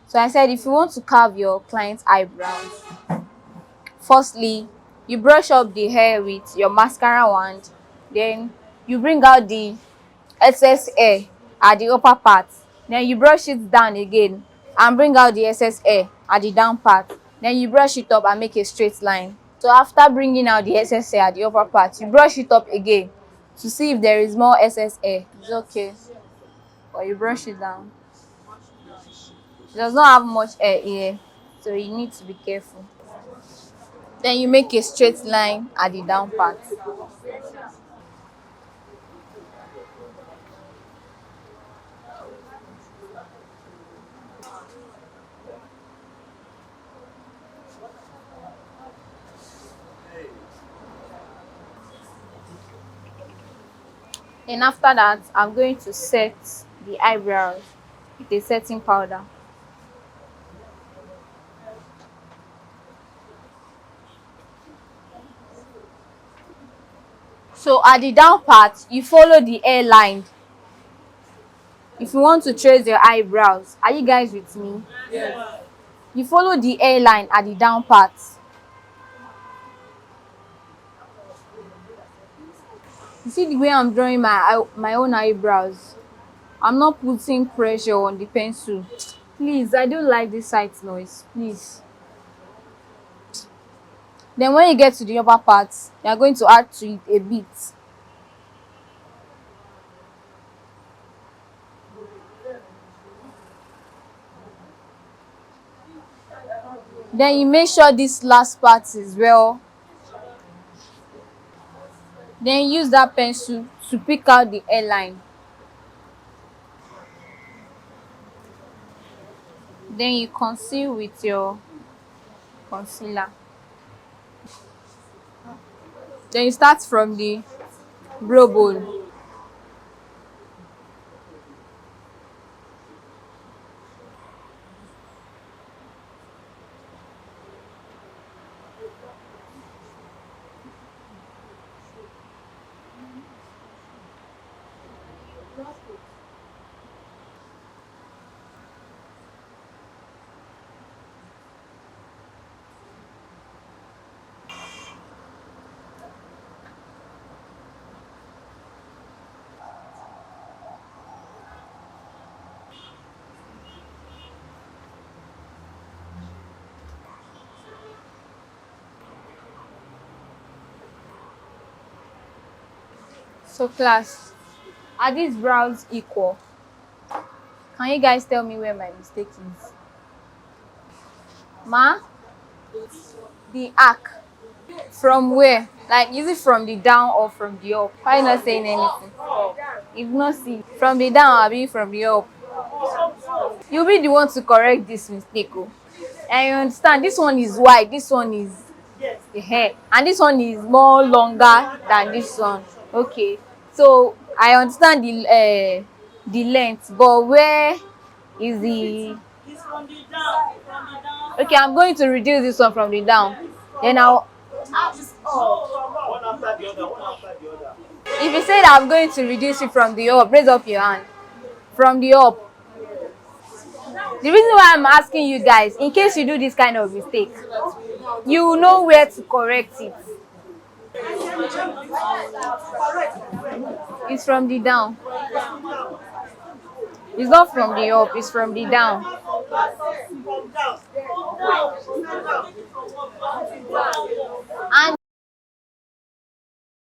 So I said if you want to carve your client's eyebrows, firstly, you brush up the hair with your mascara wand, then you bring out the excess hair at the upper part, then you brush it down again and bring out the excess hair at the down part, then you brush it up and make a straight line. So after bringing out the excess hair at the upper part, you brush it up again to see if there is more excess hair. It's okay, but you brush it down. It does not have much hair here, so you need to be careful. Then you make a straight line at the down part. Then after that, I'm going to set the eyebrows with a setting powder. So at the down part, you follow the hairline. If you want to trace your eyebrows, are you guys with me? Yes. You follow the hairline at the down part. You see the way I'm drawing my own eyebrows? I'm not putting pressure on the pencil. Please, I don't like this sight noise. Please. Then when you get to the upper part, you are going to add to it a bit. Then you make sure this last part is well. Then use that pencil to pick out the hairline. Then you conceal with your concealer. Then you start from the brow bone. So class, are these brows equal? Can you guys tell me where my mistake is? Ma? The arc. From where? Like, is it from the down or from the up? Why are you not saying anything? If not see, from the down or be from the up? You'll be the one to correct this mistake. Oh. And you understand, this one is wide, this one is the hair, and this one is more longer than this one. Okay, so I understand the length, but where is the okay? I'm going to reduce this one from the down, then I'll if you say that I'm going to reduce it from the up, raise up your hand. From the up. The reason why I'm asking you guys, in case you do this kind of mistake, you know where to correct it. It's from the down. It's not from the up, it's from the down.